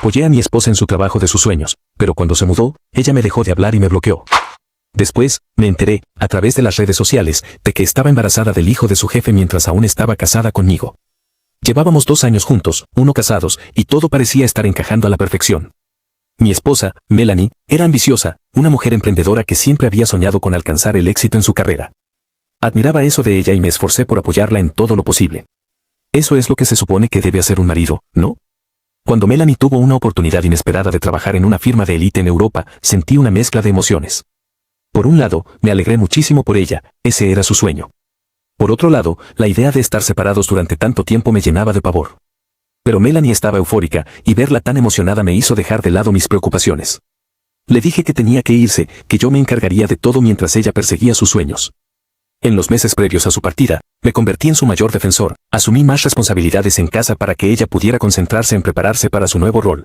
Apoyé a mi esposa en su trabajo de sus sueños, pero cuando se mudó, ella me dejó de hablar y me bloqueó. Después, me enteré, a través de las redes sociales, de que estaba embarazada del hijo de su jefe mientras aún estaba casada conmigo. Llevábamos 2 años juntos, 1 casados, y todo parecía estar encajando a la perfección. Mi esposa, Melanie, era ambiciosa, una mujer emprendedora que siempre había soñado con alcanzar el éxito en su carrera. Admiraba eso de ella y me esforcé por apoyarla en todo lo posible. Eso es lo que se supone que debe hacer un marido, ¿no? Cuando Melanie tuvo una oportunidad inesperada de trabajar en una firma de élite en Europa, sentí una mezcla de emociones. Por un lado, me alegré muchísimo por ella, ese era su sueño. Por otro lado, la idea de estar separados durante tanto tiempo me llenaba de pavor. Pero Melanie estaba eufórica, y verla tan emocionada me hizo dejar de lado mis preocupaciones. Le dije que tenía que irse, que yo me encargaría de todo mientras ella perseguía sus sueños. En los meses previos a su partida, me convertí en su mayor defensor, asumí más responsabilidades en casa para que ella pudiera concentrarse en prepararse para su nuevo rol.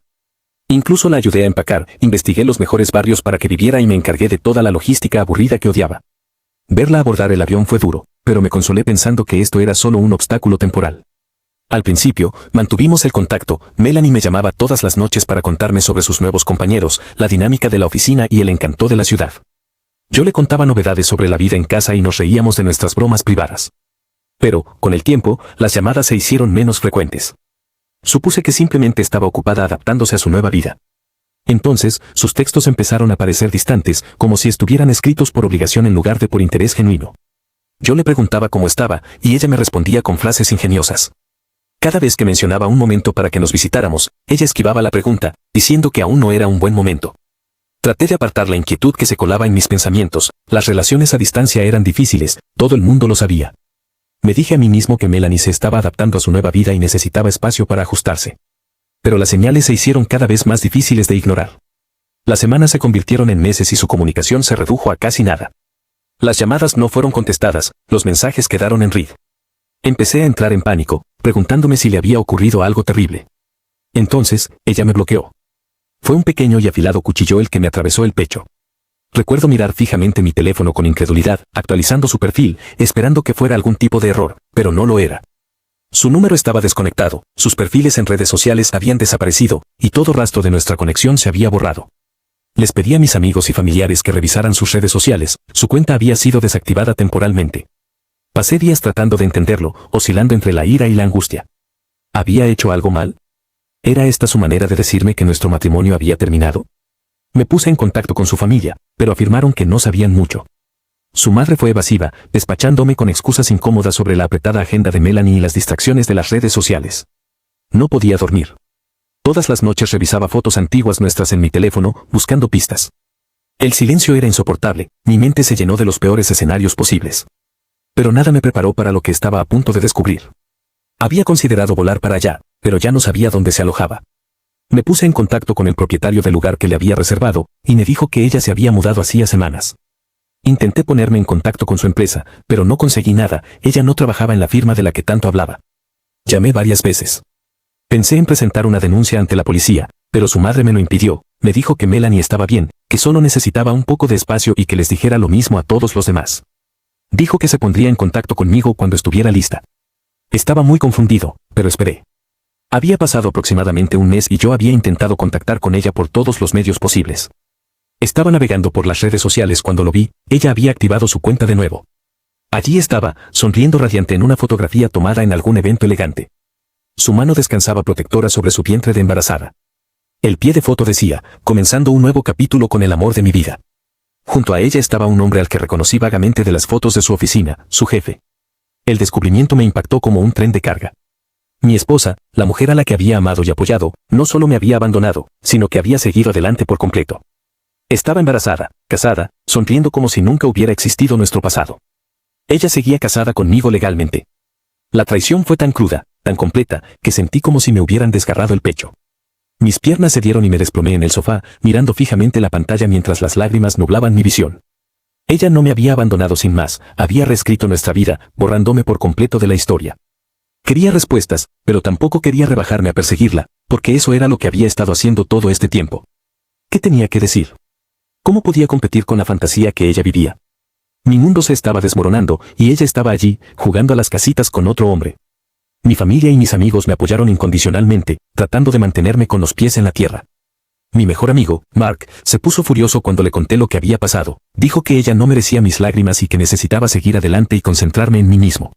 Incluso la ayudé a empacar, investigué los mejores barrios para que viviera y me encargué de toda la logística aburrida que odiaba. Verla abordar el avión fue duro, pero me consolé pensando que esto era solo un obstáculo temporal. Al principio, mantuvimos el contacto, Melanie me llamaba todas las noches para contarme sobre sus nuevos compañeros, la dinámica de la oficina y el encanto de la ciudad. Yo le contaba novedades sobre la vida en casa y nos reíamos de nuestras bromas privadas. Pero, con el tiempo, las llamadas se hicieron menos frecuentes. Supuse que simplemente estaba ocupada adaptándose a su nueva vida. Entonces, sus textos empezaron a parecer distantes, como si estuvieran escritos por obligación en lugar de por interés genuino. Yo le preguntaba cómo estaba, y ella me respondía con frases ingeniosas. Cada vez que mencionaba un momento para que nos visitáramos, ella esquivaba la pregunta, diciendo que aún no era un buen momento. Traté de apartar la inquietud que se colaba en mis pensamientos, las relaciones a distancia eran difíciles, todo el mundo lo sabía. Me dije a mí mismo que Melanie se estaba adaptando a su nueva vida y necesitaba espacio para ajustarse. Pero las señales se hicieron cada vez más difíciles de ignorar. Las semanas se convirtieron en meses y su comunicación se redujo a casi nada. Las llamadas no fueron contestadas, los mensajes quedaron en read. Empecé a entrar en pánico, preguntándome si le había ocurrido algo terrible. Entonces, ella me bloqueó. Fue un pequeño y afilado cuchillo el que me atravesó el pecho. Recuerdo mirar fijamente mi teléfono con incredulidad, actualizando su perfil, esperando que fuera algún tipo de error, pero no lo era. Su número estaba desconectado, sus perfiles en redes sociales habían desaparecido, y todo rastro de nuestra conexión se había borrado. Les pedí a mis amigos y familiares que revisaran sus redes sociales, su cuenta había sido desactivada temporalmente. Pasé días tratando de entenderlo, oscilando entre la ira y la angustia. ¿Había hecho algo mal? ¿Era esta su manera de decirme que nuestro matrimonio había terminado? Me puse en contacto con su familia, pero afirmaron que no sabían mucho. Su madre fue evasiva, despachándome con excusas incómodas sobre la apretada agenda de Melanie y las distracciones de las redes sociales. No podía dormir. Todas las noches revisaba fotos antiguas nuestras en mi teléfono, buscando pistas. El silencio era insoportable, mi mente se llenó de los peores escenarios posibles. Pero nada me preparó para lo que estaba a punto de descubrir. Había considerado volar para allá, pero ya no sabía dónde se alojaba. Me puse en contacto con el propietario del lugar que le había reservado, y me dijo que ella se había mudado hacía semanas. Intenté ponerme en contacto con su empresa, pero no conseguí nada, ella no trabajaba en la firma de la que tanto hablaba. Llamé varias veces. Pensé en presentar una denuncia ante la policía, pero su madre me lo impidió, me dijo que Melanie estaba bien, que solo necesitaba un poco de espacio y que les dijera lo mismo a todos los demás. Dijo que se pondría en contacto conmigo cuando estuviera lista. Estaba muy confundido, pero esperé. Había pasado aproximadamente un mes y yo había intentado contactar con ella por todos los medios posibles. Estaba navegando por las redes sociales cuando lo vi, ella había activado su cuenta de nuevo. Allí estaba, sonriendo radiante en una fotografía tomada en algún evento elegante. Su mano descansaba protectora sobre su vientre de embarazada. El pie de foto decía, comenzando un nuevo capítulo con el amor de mi vida. Junto a ella estaba un hombre al que reconocí vagamente de las fotos de su oficina, su jefe. El descubrimiento me impactó como un tren de carga. Mi esposa, la mujer a la que había amado y apoyado, no solo me había abandonado, sino que había seguido adelante por completo. Estaba embarazada, casada, sonriendo como si nunca hubiera existido nuestro pasado. Ella seguía casada conmigo legalmente. La traición fue tan cruda, tan completa, que sentí como si me hubieran desgarrado el pecho. Mis piernas cedieron y me desplomé en el sofá, mirando fijamente la pantalla mientras las lágrimas nublaban mi visión. Ella no me había abandonado sin más, había reescrito nuestra vida, borrándome por completo de la historia. Quería respuestas, pero tampoco quería rebajarme a perseguirla, porque eso era lo que había estado haciendo todo este tiempo. ¿Qué tenía que decir? ¿Cómo podía competir con la fantasía que ella vivía? Mi mundo se estaba desmoronando, y ella estaba allí, jugando a las casitas con otro hombre. Mi familia y mis amigos me apoyaron incondicionalmente, tratando de mantenerme con los pies en la tierra. Mi mejor amigo, Mark, se puso furioso cuando le conté lo que había pasado. Dijo que ella no merecía mis lágrimas y que necesitaba seguir adelante y concentrarme en mí mismo.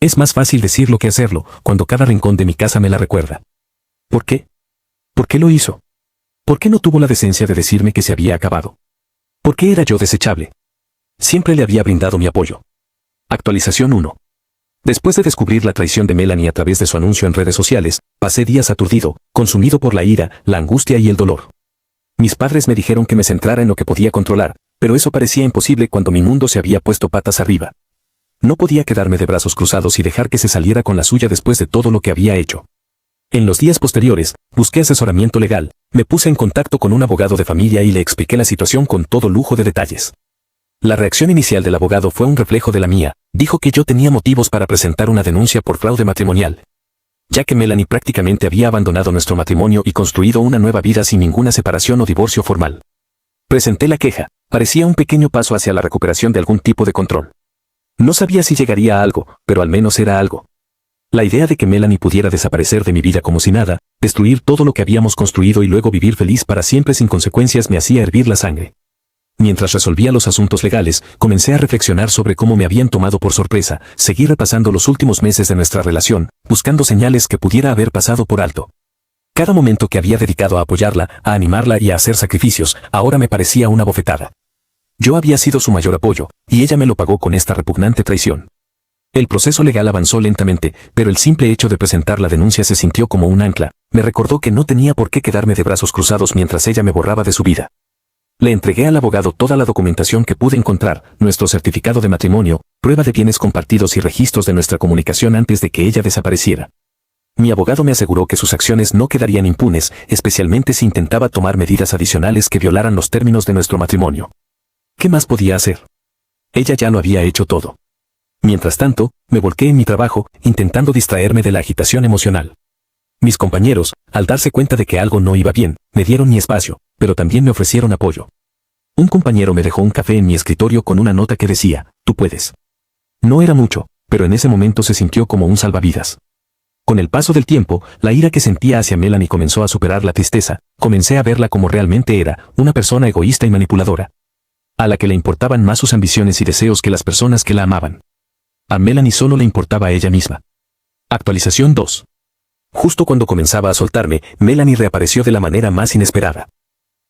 Es más fácil decirlo que hacerlo, cuando cada rincón de mi casa me la recuerda. ¿Por qué? ¿Por qué lo hizo? ¿Por qué no tuvo la decencia de decirme que se había acabado? ¿Por qué era yo desechable? Siempre le había brindado mi apoyo. Actualización 1. Después de descubrir la traición de Melanie a través de su anuncio en redes sociales, pasé días aturdido, consumido por la ira, la angustia y el dolor. Mis padres me dijeron que me centrara en lo que podía controlar, pero eso parecía imposible cuando mi mundo se había puesto patas arriba. No podía quedarme de brazos cruzados y dejar que se saliera con la suya después de todo lo que había hecho. En los días posteriores, busqué asesoramiento legal, me puse en contacto con un abogado de familia y le expliqué la situación con todo lujo de detalles. La reacción inicial del abogado fue un reflejo de la mía. Dijo que yo tenía motivos para presentar una denuncia por fraude matrimonial, ya que Melanie prácticamente había abandonado nuestro matrimonio y construido una nueva vida sin ninguna separación o divorcio formal. Presenté la queja. Parecía un pequeño paso hacia la recuperación de algún tipo de control. No sabía si llegaría a algo, pero al menos era algo. La idea de que Melanie pudiera desaparecer de mi vida como si nada, destruir todo lo que habíamos construido y luego vivir feliz para siempre sin consecuencias me hacía hervir la sangre. Mientras resolvía los asuntos legales, comencé a reflexionar sobre cómo me habían tomado por sorpresa. Seguí repasando los últimos meses de nuestra relación, buscando señales que pudiera haber pasado por alto. Cada momento que había dedicado a apoyarla, a animarla y a hacer sacrificios, ahora me parecía una bofetada. Yo había sido su mayor apoyo, y ella me lo pagó con esta repugnante traición. El proceso legal avanzó lentamente, pero el simple hecho de presentar la denuncia se sintió como un ancla. Me recordó que no tenía por qué quedarme de brazos cruzados mientras ella me borraba de su vida. Le entregué al abogado toda la documentación que pude encontrar, nuestro certificado de matrimonio, prueba de bienes compartidos y registros de nuestra comunicación antes de que ella desapareciera. Mi abogado me aseguró que sus acciones no quedarían impunes, especialmente si intentaba tomar medidas adicionales que violaran los términos de nuestro matrimonio. ¿Qué más podía hacer? Ella ya lo había hecho todo. Mientras tanto, me volqué en mi trabajo, intentando distraerme de la agitación emocional. Mis compañeros, al darse cuenta de que algo no iba bien, me dieron mi espacio, pero también me ofrecieron apoyo. Un compañero me dejó un café en mi escritorio con una nota que decía, "Tú puedes". No era mucho, pero en ese momento se sintió como un salvavidas. Con el paso del tiempo, la ira que sentía hacia Melanie comenzó a superar la tristeza. Comencé a verla como realmente era, una persona egoísta y manipuladora, a la que le importaban más sus ambiciones y deseos que las personas que la amaban. A Melanie solo le importaba a ella misma. Actualización 2. Justo cuando comenzaba a soltarme, Melanie reapareció de la manera más inesperada.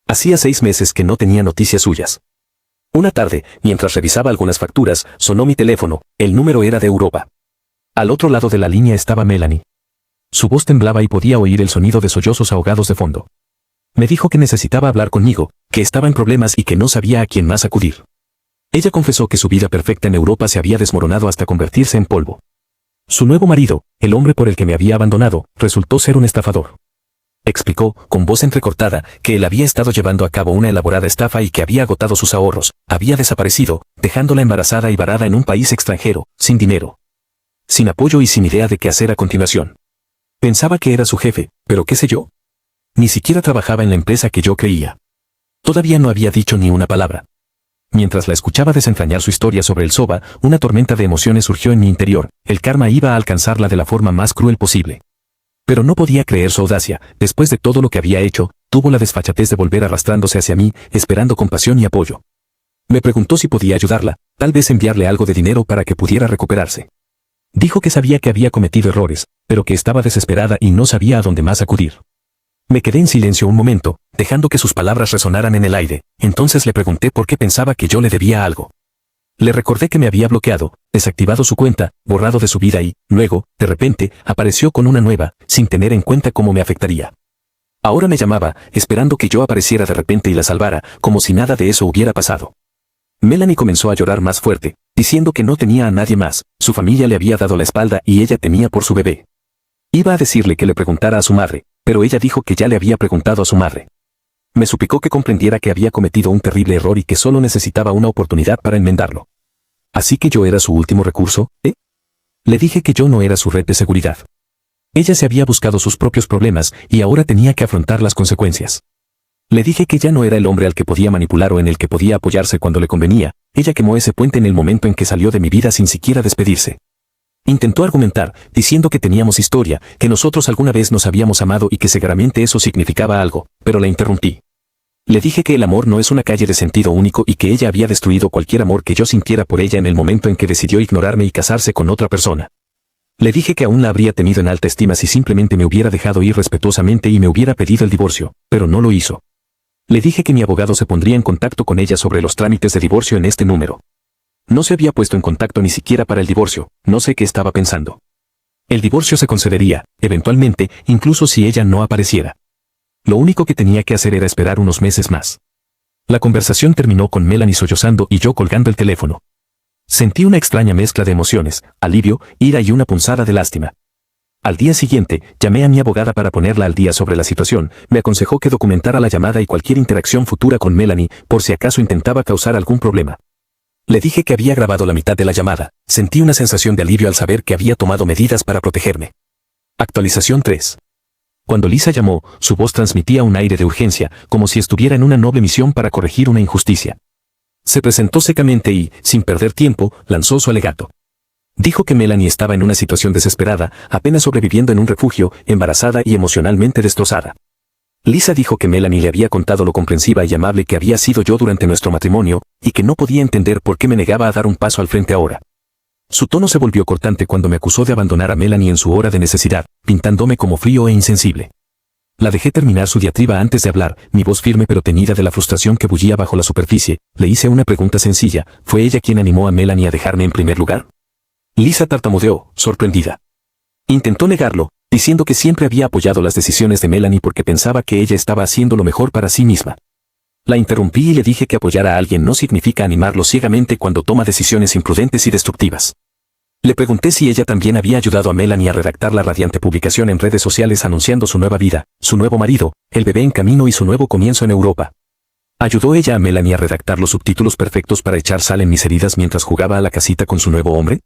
Hacía 6 meses que no tenía noticias suyas. Una tarde, mientras revisaba algunas facturas, sonó mi teléfono. El número era de Europa. Al otro lado de la línea estaba Melanie. Su voz temblaba y podía oír el sonido de sollozos ahogados de fondo. Me dijo que necesitaba hablar conmigo, que estaba en problemas y que no sabía a quién más acudir. Ella confesó que su vida perfecta en Europa se había desmoronado hasta convertirse en polvo. Su nuevo marido, el hombre por el que me había abandonado, resultó ser un estafador. Explicó, con voz entrecortada, que él había estado llevando a cabo una elaborada estafa y que había agotado sus ahorros, había desaparecido, dejándola embarazada y varada en un país extranjero, sin dinero, sin apoyo y sin idea de qué hacer a continuación. Pensaba que era su jefe, pero qué sé yo. Ni siquiera trabajaba en la empresa que yo creía. Todavía no había dicho ni una palabra. Mientras la escuchaba desentrañar su historia sobre el SOBA, una tormenta de emociones surgió en mi interior. El karma iba a alcanzarla de la forma más cruel posible. Pero no podía creer su audacia. Después de todo lo que había hecho, tuvo la desfachatez de volver arrastrándose hacia mí, esperando compasión y apoyo. Me preguntó si podía ayudarla, tal vez enviarle algo de dinero para que pudiera recuperarse. Dijo que sabía que había cometido errores, pero que estaba desesperada y no sabía a dónde más acudir. Me quedé en silencio un momento, dejando que sus palabras resonaran en el aire. Entonces le pregunté por qué pensaba que yo le debía algo. Le recordé que me había bloqueado, desactivado su cuenta, borrado de su vida y, luego, de repente, apareció con una nueva, sin tener en cuenta cómo me afectaría. Ahora me llamaba, esperando que yo apareciera de repente y la salvara, como si nada de eso hubiera pasado. Melanie comenzó a llorar más fuerte, diciendo que no tenía a nadie más, su familia le había dado la espalda y ella temía por su bebé. Iba a decirle que le preguntara a su madre, pero ella dijo que ya le había preguntado a su madre. Me suplicó que comprendiera que había cometido un terrible error y que solo necesitaba una oportunidad para enmendarlo. ¿Así que yo era su último recurso, eh? Le dije que yo no era su red de seguridad. Ella se había buscado sus propios problemas y ahora tenía que afrontar las consecuencias. Le dije que ya no era el hombre al que podía manipular o en el que podía apoyarse cuando le convenía. Ella quemó ese puente en el momento en que salió de mi vida sin siquiera despedirse. Intentó argumentar, diciendo que teníamos historia, que nosotros alguna vez nos habíamos amado y que seguramente eso significaba algo, pero la interrumpí. Le dije que el amor no es una calle de sentido único y que ella había destruido cualquier amor que yo sintiera por ella en el momento en que decidió ignorarme y casarse con otra persona. Le dije que aún la habría tenido en alta estima si simplemente me hubiera dejado ir respetuosamente y me hubiera pedido el divorcio, pero no lo hizo. Le dije que mi abogado se pondría en contacto con ella sobre los trámites de divorcio en este número. No se había puesto en contacto ni siquiera para el divorcio, no sé qué estaba pensando. El divorcio se concedería, eventualmente, incluso si ella no apareciera. Lo único que tenía que hacer era esperar unos meses más. La conversación terminó con Melanie sollozando y yo colgando el teléfono. Sentí una extraña mezcla de emociones, alivio, ira y una punzada de lástima. Al día siguiente, llamé a mi abogada para ponerla al día sobre la situación, me aconsejó que documentara la llamada y cualquier interacción futura con Melanie, por si acaso intentaba causar algún problema. Le dije que había grabado la mitad de la llamada, sentí una sensación de alivio al saber que había tomado medidas para protegerme. Actualización 3. Cuando Lisa llamó, su voz transmitía un aire de urgencia, como si estuviera en una noble misión para corregir una injusticia. Se presentó secamente y, sin perder tiempo, lanzó su alegato. Dijo que Melanie estaba en una situación desesperada, apenas sobreviviendo en un refugio, embarazada y emocionalmente destrozada. Lisa dijo que Melanie le había contado lo comprensiva y amable que había sido yo durante nuestro matrimonio, y que no podía entender por qué me negaba a dar un paso al frente ahora. Su tono se volvió cortante cuando me acusó de abandonar a Melanie en su hora de necesidad, pintándome como frío e insensible. La dejé terminar su diatriba antes de hablar, mi voz firme pero teñida de la frustración que bullía bajo la superficie. Le hice una pregunta sencilla, ¿fue ella quien animó a Melanie a dejarme en primer lugar? Lisa tartamudeó, sorprendida. Intentó negarlo, diciendo que siempre había apoyado las decisiones de Melanie porque pensaba que ella estaba haciendo lo mejor para sí misma. La interrumpí y le dije que apoyar a alguien no significa animarlo ciegamente cuando toma decisiones imprudentes y destructivas. Le pregunté si ella también había ayudado a Melanie a redactar la radiante publicación en redes sociales anunciando su nueva vida, su nuevo marido, el bebé en camino y su nuevo comienzo en Europa. ¿Ayudó ella a Melanie a redactar los subtítulos perfectos para echar sal en mis heridas mientras jugaba a la casita con su nuevo hombre?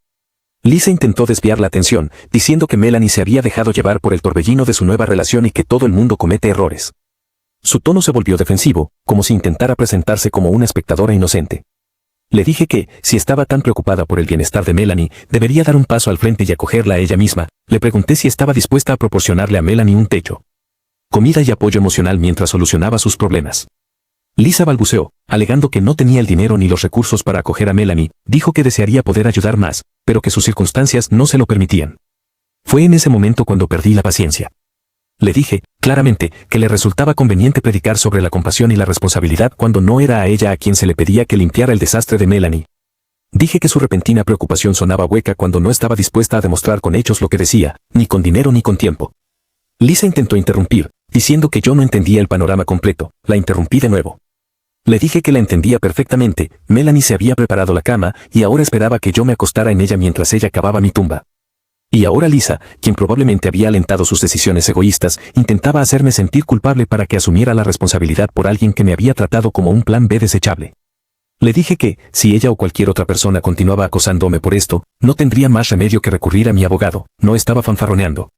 Lisa intentó desviar la atención, diciendo que Melanie se había dejado llevar por el torbellino de su nueva relación y que todo el mundo comete errores. Su tono se volvió defensivo, como si intentara presentarse como una espectadora inocente. Le dije que, si estaba tan preocupada por el bienestar de Melanie, debería dar un paso al frente y acogerla a ella misma. Le pregunté si estaba dispuesta a proporcionarle a Melanie un techo, comida y apoyo emocional mientras solucionaba sus problemas. Lisa balbuceó, alegando que no tenía el dinero ni los recursos para acoger a Melanie, dijo que desearía poder ayudar más, pero que sus circunstancias no se lo permitían. Fue en ese momento cuando perdí la paciencia. Le dije, claramente, que le resultaba conveniente predicar sobre la compasión y la responsabilidad cuando no era a ella a quien se le pedía que limpiara el desastre de Melanie. Dije que su repentina preocupación sonaba hueca cuando no estaba dispuesta a demostrar con hechos lo que decía, ni con dinero ni con tiempo. Lisa intentó interrumpir, diciendo que yo no entendía el panorama completo. La interrumpí de nuevo. Le dije que la entendía perfectamente, Melanie se había preparado la cama y ahora esperaba que yo me acostara en ella mientras ella cavaba mi tumba. Y ahora Lisa, quien probablemente había alentado sus decisiones egoístas, intentaba hacerme sentir culpable para que asumiera la responsabilidad por alguien que me había tratado como un plan B desechable. Le dije que, si ella o cualquier otra persona continuaba acosándome por esto, no tendría más remedio que recurrir a mi abogado. No estaba fanfarroneando.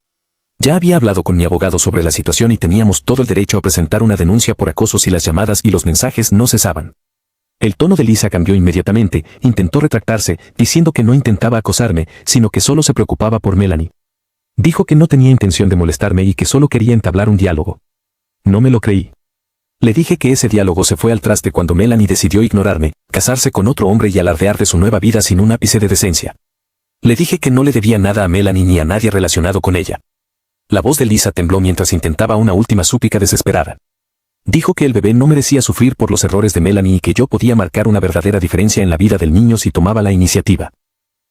Ya había hablado con mi abogado sobre la situación y teníamos todo el derecho a presentar una denuncia por acoso si las llamadas y los mensajes no cesaban. El tono de Lisa cambió inmediatamente, intentó retractarse, diciendo que no intentaba acosarme, sino que solo se preocupaba por Melanie. Dijo que no tenía intención de molestarme y que solo quería entablar un diálogo. No me lo creí. Le dije que ese diálogo se fue al traste cuando Melanie decidió ignorarme, casarse con otro hombre y alardear de su nueva vida sin un ápice de decencia. Le dije que no le debía nada a Melanie ni a nadie relacionado con ella. La voz de Lisa tembló mientras intentaba una última súplica desesperada. Dijo que el bebé no merecía sufrir por los errores de Melanie y que yo podía marcar una verdadera diferencia en la vida del niño si tomaba la iniciativa.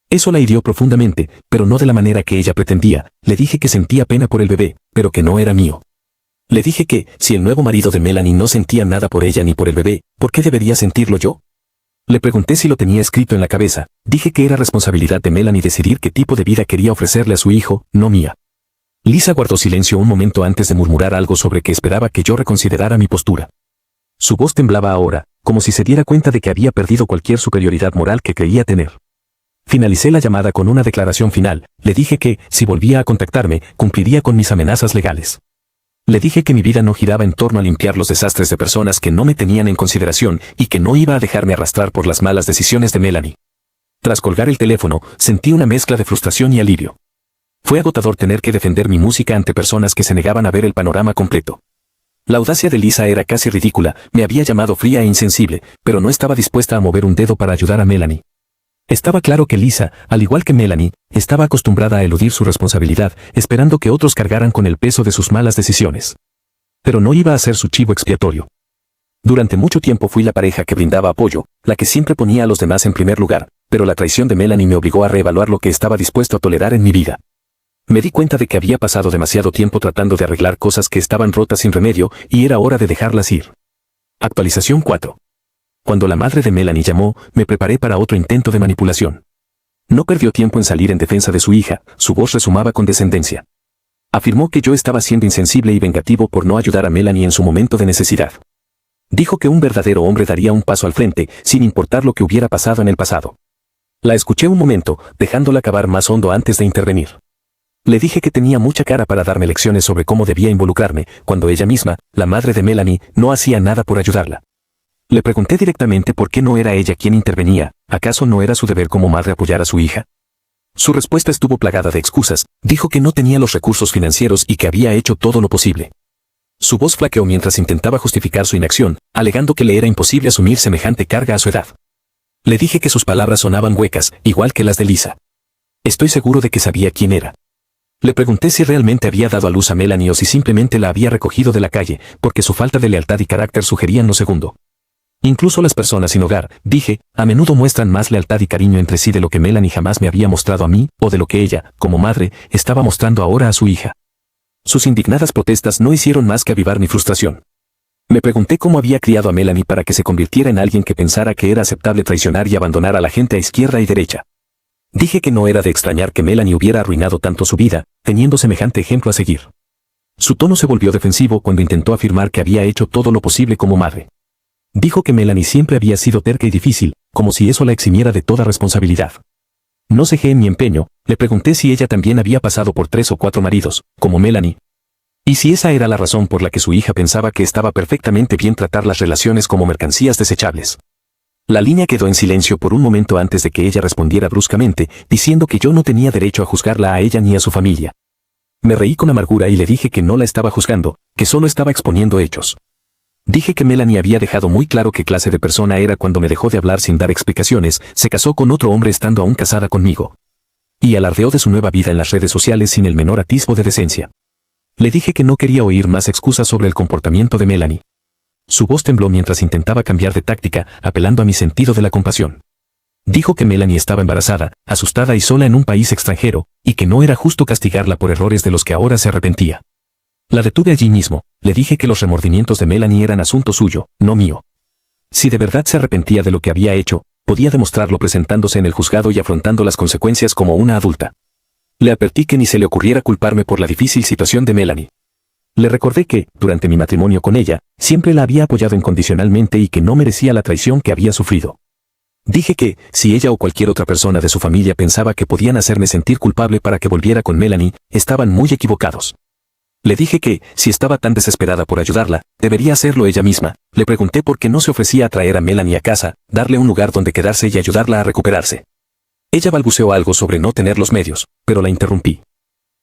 Eso la hirió profundamente, pero no de la manera que ella pretendía. Le dije que sentía pena por el bebé, pero que no era mío. Le dije que, si el nuevo marido de Melanie no sentía nada por ella ni por el bebé, ¿por qué debería sentirlo yo? Le pregunté si lo tenía escrito en la cabeza. Dije que era responsabilidad de Melanie decidir qué tipo de vida quería ofrecerle a su hijo, no mía. Lisa guardó silencio un momento antes de murmurar algo sobre que esperaba que yo reconsiderara mi postura. Su voz temblaba ahora, como si se diera cuenta de que había perdido cualquier superioridad moral que creía tener. Finalicé la llamada con una declaración final. Le dije que, si volvía a contactarme, cumpliría con mis amenazas legales. Le dije que mi vida no giraba en torno a limpiar los desastres de personas que no me tenían en consideración y que no iba a dejarme arrastrar por las malas decisiones de Melanie. Tras colgar el teléfono, sentí una mezcla de frustración y alivio. Fue agotador tener que defender mi música ante personas que se negaban a ver el panorama completo. La audacia de Lisa era casi ridícula, me había llamado fría e insensible, pero no estaba dispuesta a mover un dedo para ayudar a Melanie. Estaba claro que Lisa, al igual que Melanie, estaba acostumbrada a eludir su responsabilidad, esperando que otros cargaran con el peso de sus malas decisiones. Pero no iba a ser su chivo expiatorio. Durante mucho tiempo fui la pareja que brindaba apoyo, la que siempre ponía a los demás en primer lugar, pero la traición de Melanie me obligó a reevaluar lo que estaba dispuesto a tolerar en mi vida. Me di cuenta de que había pasado demasiado tiempo tratando de arreglar cosas que estaban rotas sin remedio y era hora de dejarlas ir. Actualización 4. Cuando la madre de Melanie llamó, me preparé para otro intento de manipulación. No perdió tiempo en salir en defensa de su hija, su voz resumaba con descendencia. Afirmó que yo estaba siendo insensible y vengativo por no ayudar a Melanie en su momento de necesidad. Dijo que un verdadero hombre daría un paso al frente, sin importar lo que hubiera pasado en el pasado. La escuché un momento, dejándola cavar más hondo antes de intervenir. Le dije que tenía mucha cara para darme lecciones sobre cómo debía involucrarme, cuando ella misma, la madre de Melanie, no hacía nada por ayudarla. Le pregunté directamente por qué no era ella quien intervenía, ¿acaso no era su deber como madre apoyar a su hija? Su respuesta estuvo plagada de excusas, dijo que no tenía los recursos financieros y que había hecho todo lo posible. Su voz flaqueó mientras intentaba justificar su inacción, alegando que le era imposible asumir semejante carga a su edad. Le dije que sus palabras sonaban huecas, igual que las de Lisa. Estoy seguro de que sabía quién era. Le pregunté si realmente había dado a luz a Melanie o si simplemente la había recogido de la calle, porque su falta de lealtad y carácter sugerían lo segundo. Incluso las personas sin hogar, dije, a menudo muestran más lealtad y cariño entre sí de lo que Melanie jamás me había mostrado a mí, o de lo que ella, como madre, estaba mostrando ahora a su hija. Sus indignadas protestas no hicieron más que avivar mi frustración. Me pregunté cómo había criado a Melanie para que se convirtiera en alguien que pensara que era aceptable traicionar y abandonar a la gente a izquierda y derecha. Dije que no era de extrañar que Melanie hubiera arruinado tanto su vida, teniendo semejante ejemplo a seguir. Su tono se volvió defensivo cuando intentó afirmar que había hecho todo lo posible como madre. Dijo que Melanie siempre había sido terca y difícil, como si eso la eximiera de toda responsabilidad. No cejé en mi empeño, le pregunté si ella también había pasado por 3 o 4 maridos, como Melanie. Y si esa era la razón por la que su hija pensaba que estaba perfectamente bien tratar las relaciones como mercancías desechables. La línea quedó en silencio por un momento antes de que ella respondiera bruscamente, diciendo que yo no tenía derecho a juzgarla a ella ni a su familia. Me reí con amargura y le dije que no la estaba juzgando, que solo estaba exponiendo hechos. Dije que Melanie había dejado muy claro qué clase de persona era cuando me dejó de hablar sin dar explicaciones, se casó con otro hombre estando aún casada conmigo. Y alardeó de su nueva vida en las redes sociales sin el menor atisbo de decencia. Le dije que no quería oír más excusas sobre el comportamiento de Melanie. Su voz tembló mientras intentaba cambiar de táctica, apelando a mi sentido de la compasión. Dijo que Melanie estaba embarazada, asustada y sola en un país extranjero, y que no era justo castigarla por errores de los que ahora se arrepentía. La detuve allí mismo, le dije que los remordimientos de Melanie eran asunto suyo, no mío. Si de verdad se arrepentía de lo que había hecho, podía demostrarlo presentándose en el juzgado y afrontando las consecuencias como una adulta. Le advertí que ni se le ocurriera culparme por la difícil situación de Melanie. Le recordé que, durante mi matrimonio con ella, siempre la había apoyado incondicionalmente y que no merecía la traición que había sufrido. Dije que, si ella o cualquier otra persona de su familia pensaba que podían hacerme sentir culpable para que volviera con Melanie, estaban muy equivocados. Le dije que, si estaba tan desesperada por ayudarla, debería hacerlo ella misma. Le pregunté por qué no se ofrecía a traer a Melanie a casa, darle un lugar donde quedarse y ayudarla a recuperarse. Ella balbuceó algo sobre no tener los medios, pero la interrumpí.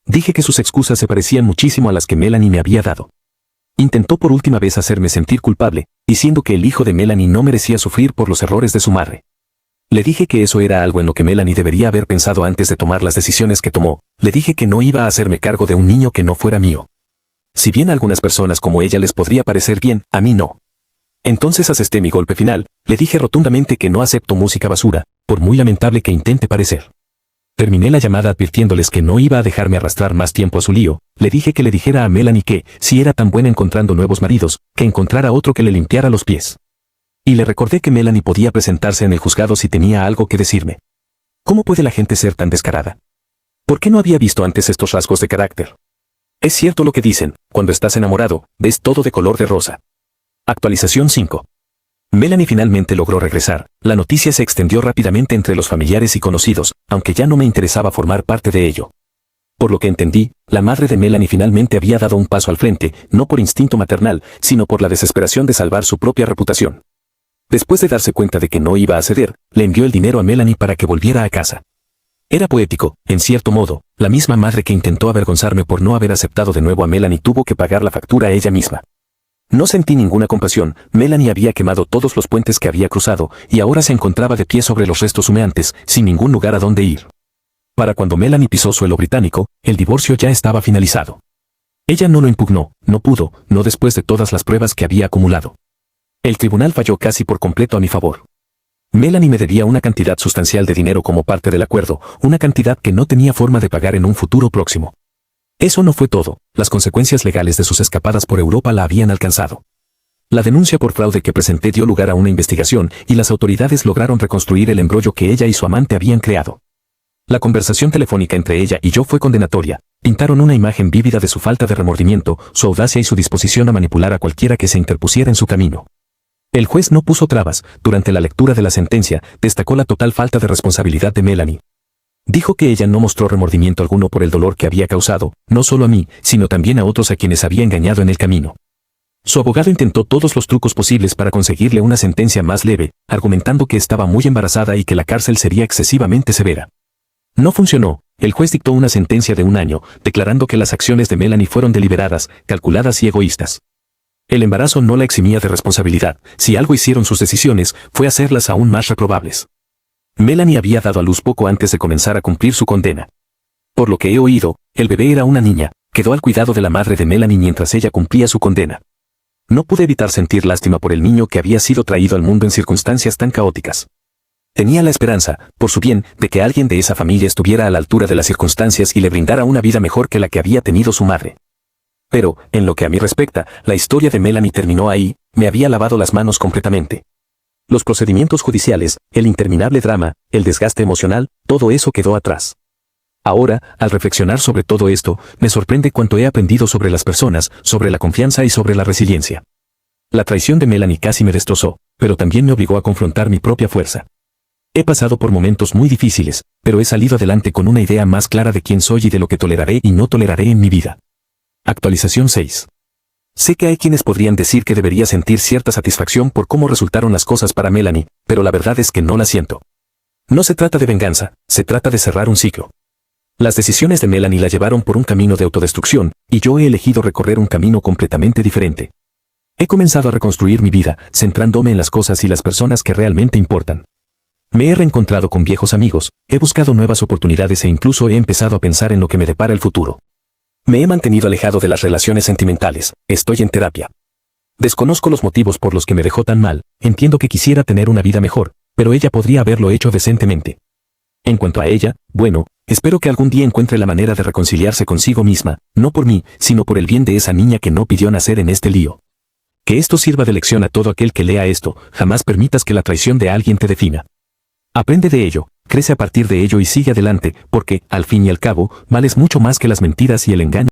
Dije que sus excusas se parecían muchísimo a las que Melanie me había dado. Intentó por última vez hacerme sentir culpable, diciendo que el hijo de Melanie no merecía sufrir por los errores de su madre. Le dije que eso era algo en lo que Melanie debería haber pensado antes de tomar las decisiones que tomó. Le dije que no iba a hacerme cargo de un niño que no fuera mío. Si bien a algunas personas como ella les podría parecer bien, a mí no. Entonces asesté mi golpe final, le dije rotundamente que no acepto música basura, por muy lamentable que intente parecer. Terminé la llamada advirtiéndoles que no iba a dejarme arrastrar más tiempo a su lío. Le dije que le dijera a Melanie que, si era tan buena encontrando nuevos maridos, que encontrara otro que le limpiara los pies. Y le recordé que Melanie podía presentarse en el juzgado si tenía algo que decirme. ¿Cómo puede la gente ser tan descarada? ¿Por qué no había visto antes estos rasgos de carácter? Es cierto lo que dicen, cuando estás enamorado, ves todo de color de rosa. Actualización 5. Melanie finalmente logró regresar. La noticia se extendió rápidamente entre los familiares y conocidos, aunque ya no me interesaba formar parte de ello. Por lo que entendí, la madre de Melanie finalmente había dado un paso al frente, no por instinto maternal, sino por la desesperación de salvar su propia reputación. Después de darse cuenta de que no iba a ceder, le envió el dinero a Melanie para que volviera a casa. Era poético, en cierto modo, la misma madre que intentó avergonzarme por no haber aceptado de nuevo a Melanie tuvo que pagar la factura a ella misma. No sentí ninguna compasión, Melanie había quemado todos los puentes que había cruzado, y ahora se encontraba de pie sobre los restos humeantes, sin ningún lugar a donde ir. Para cuando Melanie pisó suelo británico, el divorcio ya estaba finalizado. Ella no lo impugnó, no pudo, no después de todas las pruebas que había acumulado. El tribunal falló casi por completo a mi favor. Melanie me debía una cantidad sustancial de dinero como parte del acuerdo, una cantidad que no tenía forma de pagar en un futuro próximo. Eso no fue todo, las consecuencias legales de sus escapadas por Europa la habían alcanzado. La denuncia por fraude que presenté dio lugar a una investigación y las autoridades lograron reconstruir el embrollo que ella y su amante habían creado. La conversación telefónica entre ella y yo fue condenatoria, pintaron una imagen vívida de su falta de remordimiento, su audacia y su disposición a manipular a cualquiera que se interpusiera en su camino. El juez no puso trabas, durante la lectura de la sentencia, destacó la total falta de responsabilidad de Melanie. Dijo que ella no mostró remordimiento alguno por el dolor que había causado, no solo a mí, sino también a otros a quienes había engañado en el camino. Su abogado intentó todos los trucos posibles para conseguirle una sentencia más leve, argumentando que estaba muy embarazada y que la cárcel sería excesivamente severa. No funcionó, el juez dictó una sentencia de 1 año, declarando que las acciones de Melanie fueron deliberadas, calculadas y egoístas. El embarazo no la eximía de responsabilidad, si algo hicieron sus decisiones, fue hacerlas aún más reprobables. Melanie había dado a luz poco antes de comenzar a cumplir su condena. Por lo que he oído, el bebé era una niña, quedó al cuidado de la madre de Melanie mientras ella cumplía su condena. No pude evitar sentir lástima por el niño que había sido traído al mundo en circunstancias tan caóticas. Tenía la esperanza, por su bien, de que alguien de esa familia estuviera a la altura de las circunstancias y le brindara una vida mejor que la que había tenido su madre. Pero, en lo que a mí respecta, la historia de Melanie terminó ahí, me había lavado las manos completamente. Los procedimientos judiciales, el interminable drama, el desgaste emocional, todo eso quedó atrás. Ahora, al reflexionar sobre todo esto, me sorprende cuánto he aprendido sobre las personas, sobre la confianza y sobre la resiliencia. La traición de Melanie casi me destrozó, pero también me obligó a confrontar mi propia fuerza. He pasado por momentos muy difíciles, pero he salido adelante con una idea más clara de quién soy y de lo que toleraré y no toleraré en mi vida. Actualización 6. Sé que hay quienes podrían decir que debería sentir cierta satisfacción por cómo resultaron las cosas para Melanie, pero la verdad es que no la siento. No se trata de venganza, se trata de cerrar un ciclo. Las decisiones de Melanie la llevaron por un camino de autodestrucción, y yo he elegido recorrer un camino completamente diferente. He comenzado a reconstruir mi vida, centrándome en las cosas y las personas que realmente importan. Me he reencontrado con viejos amigos, he buscado nuevas oportunidades e incluso he empezado a pensar en lo que me depara el futuro. Me he mantenido alejado de las relaciones sentimentales, estoy en terapia. Desconozco los motivos por los que me dejó tan mal, entiendo que quisiera tener una vida mejor, pero ella podría haberlo hecho decentemente. En cuanto a ella, bueno, espero que algún día encuentre la manera de reconciliarse consigo misma, no por mí, sino por el bien de esa niña que no pidió nacer en este lío. Que esto sirva de lección a todo aquel que lea esto, jamás permitas que la traición de alguien te defina. Aprende de ello, crece a partir de ello y sigue adelante, porque, al fin y al cabo, vales mucho más que las mentiras y el engaño.